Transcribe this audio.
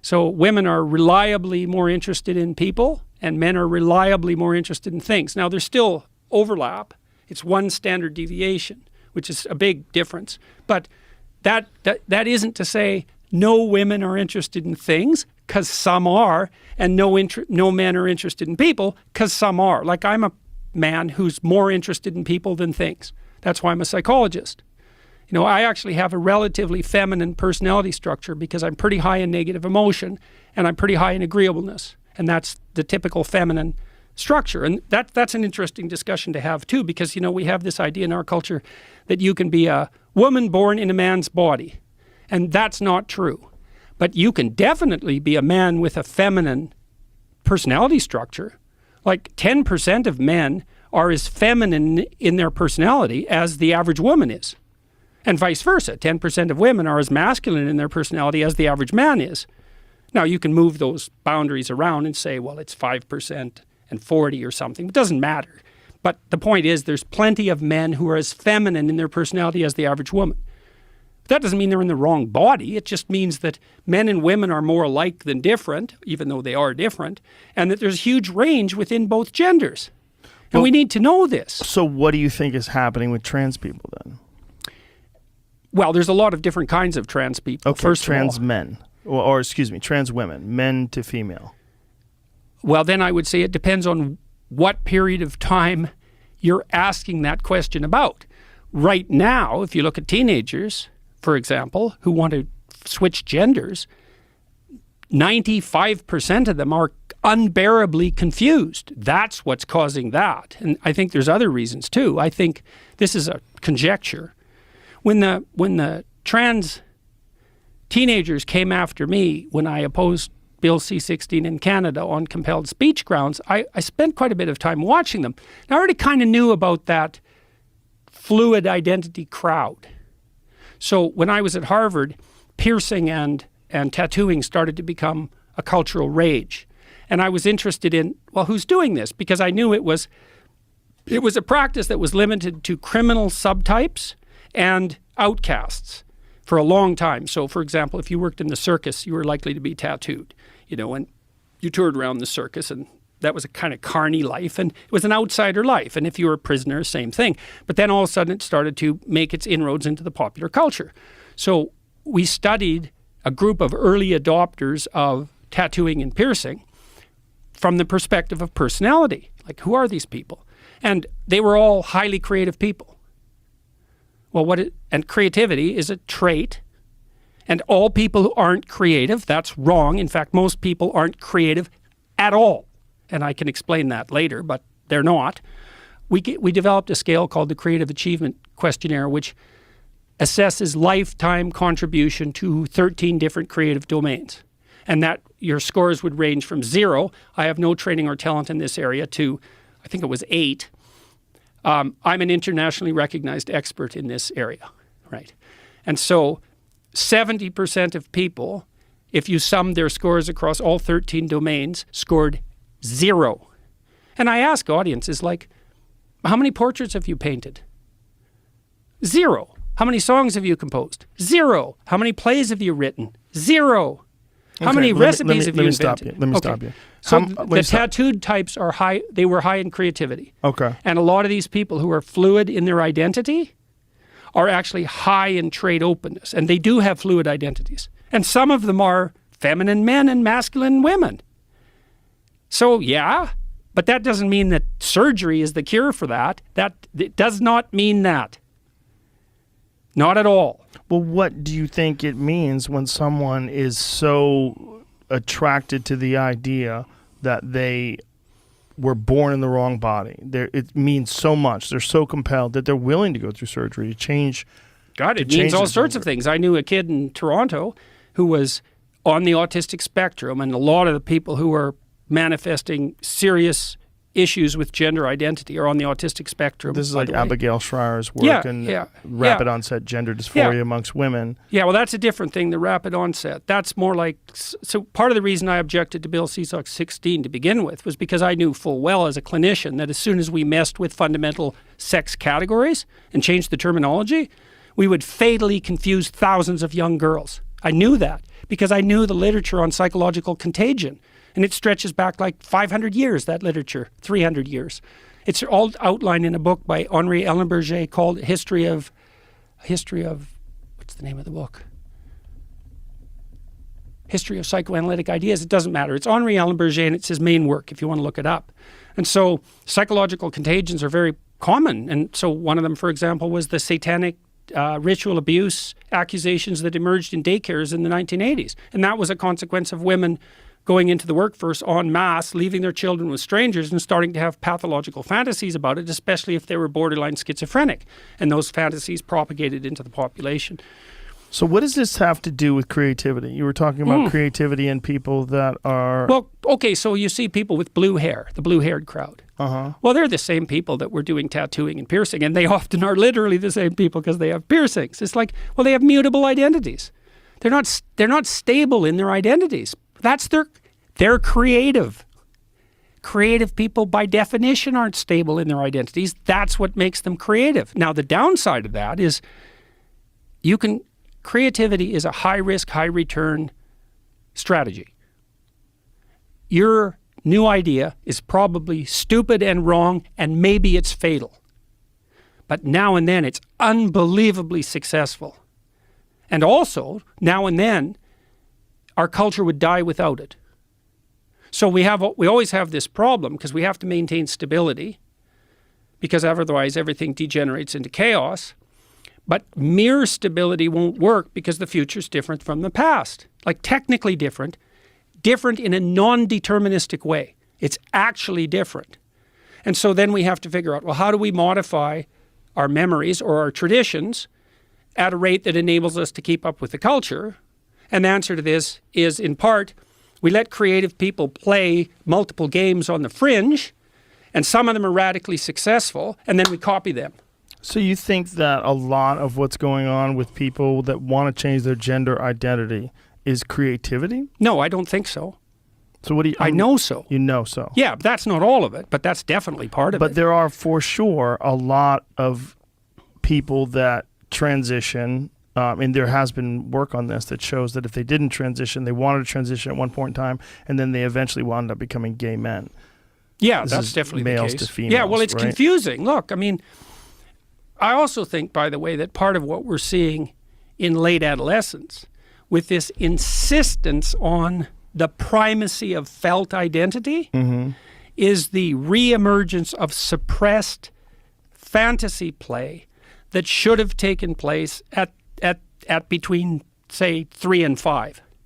So women are reliably more interested in people and men are reliably more interested in things. Now there's still overlap. It's one standard deviation, which is a big difference. But that isn't to say no women are interested in things, because some are, and no men are interested in people, because some are. Like, I'm a man who's more interested in people than things. That's why I'm a psychologist. You know, I actually have a relatively feminine personality structure because I'm pretty high in negative emotion and I'm pretty high in agreeableness. And that's the typical feminine structure. And that's an interesting discussion to have too, because, you know, we have this idea in our culture that you can be a woman born in a man's body. And that's not true. But you can definitely be a man with a feminine personality structure. Like 10% of men are as feminine in their personality as the average woman is. And vice versa. 10% of women are as masculine in their personality as the average man is. Now, you can move those boundaries around and say, well, it's 5% and 40 or something. It doesn't matter. But the point is, there's plenty of men who are as feminine in their personality as the average woman. That doesn't mean they're in the wrong body. It just means that men and women are more alike than different, even though they are different, and that there's huge range within both genders. And we need to know this. So what do you think is happening with trans people then? Well, there's a lot of different kinds of trans people. Okay, first trans men, or excuse me, trans women, men to female. Well, then I would say it depends on what period of time you're asking that question about. Right now, if you look at teenagers, for example, who want to switch genders, 95% of them are unbearably confused. That's what's causing that. And I think there's other reasons too. I think this is a conjecture. When the trans teenagers came after me when I opposed Bill C-16 in Canada on compelled speech grounds, I spent quite a bit of time watching them. And I already kind of knew about that fluid identity crowd. So when I was at Harvard, piercing and tattooing started to become a cultural rage. And I was interested in, well, who's doing this? Because I knew it was a practice that was limited to criminal subtypes and outcasts for a long time. So, for example, if you worked in the circus, you were likely to be tattooed, you know, and you toured around the circus, and that was a kind of carny life, and it was an outsider life. And if you were a prisoner, same thing. But then all of a sudden it started to make its inroads into the popular culture. So we studied a group of early adopters of tattooing and piercing from the perspective of personality. Like, who are these people? And they were all highly creative people. Well, and creativity is a trait, and all people who aren't creative, that's wrong. In fact, most people aren't creative at all. And I can explain that later, but they're not. We developed a scale called the Creative Achievement Questionnaire, which assesses lifetime contribution to 13 different creative domains. And that your scores would range from 0, I have no training or talent in this area, to, I think it was 8. I'm an internationally recognized expert in this area, right? And so 70% of people, if you sum their scores across all 13 domains, scored 0. And I ask audiences, like, how many portraits have you painted? 0. How many songs have you composed? 0. How many plays have you written? 0. How many recipes have you invented? Let me stop you. So the tattooed types are high. They were high in creativity. Okay. And a lot of these people who are fluid in their identity are actually high in trait openness. And they do have fluid identities. And some of them are feminine men and masculine women. So yeah, but that doesn't mean that surgery is the cure for that. It does not mean that. Not at all. Well, what do you think it means when someone is so attracted to the idea that they were born in the wrong body? It means so much. They're so compelled that they're willing to go through surgery to change. God, it means all sorts of things. I knew a kid in Toronto who was on the autistic spectrum, and a lot of the people who are manifesting serious issues with gender identity are on the autistic spectrum. This is like Abigail Schreier's work and rapid onset gender dysphoria amongst women. Yeah, well, that's a different thing, the rapid onset. That's more like, so part of the reason I objected to Bill C-16 to begin with was because I knew full well as a clinician that as soon as we messed with fundamental sex categories and changed the terminology, we would fatally confuse thousands of young girls. I knew that because I knew the literature on psychological contagion. And it stretches back like 500 years, that literature, 300 years. It's all outlined in a book by Henri Ellenberger called History of, what's the name of the book? History of Psychoanalytic Ideas. It doesn't matter. It's Henri Ellenberger, and it's his main work if you want to look it up. And so psychological contagions are very common. And so one of them, for example, was the satanic ritual abuse accusations that emerged in daycares in the 1980s. And that was a consequence of women going into the workforce en masse, leaving their children with strangers and starting to have pathological fantasies about it, especially if they were borderline schizophrenic. And those fantasies propagated into the population. So what does this have to do with creativity? You were talking about creativity in people that are... Well, okay, so you see people with blue hair, the blue-haired crowd. Uh-huh. Well, they're the same people that were doing tattooing and piercing, and they often are literally the same people because they have piercings. It's like, well, they have mutable identities. They're not stable in their identities. They're creative. Creative people, by definition, aren't stable in their identities. That's what makes them creative. Now, the downside of that is creativity is a high-risk, high-return strategy. Your new idea is probably stupid and wrong, and maybe it's fatal. But now and then, it's unbelievably successful. And also, now and then, our culture would die without it. So we always have this problem because we have to maintain stability, because otherwise everything degenerates into chaos. But mere stability won't work because the future's different from the past. Like technically different in a non-deterministic way. It's actually different. And so then we have to figure out, well, how do we modify our memories or our traditions at a rate that enables us to keep up with the culture? And the answer to this is, in part, we let creative people play multiple games on the fringe, and some of them are radically successful, and then we copy them. So you think that a lot of what's going on with people that want to change their gender identity is creativity? No, I don't think so. So what do you... I know so. You know so. Yeah, but that's not all of it, but that's definitely part of it. But there are, for sure, a lot of people that transition, and there has been work on this that shows that if they didn't transition, they wanted to transition at one point in time, and then they eventually wound up becoming gay men. Yeah, This that's is definitely males the case. to females, yeah, well, it's right? confusing. Look, I mean, I also think, by the way, that part of what we're seeing in late adolescence with this insistence on the primacy of felt identity is the reemergence of suppressed fantasy play that should have taken place at between, say, 3 and 5.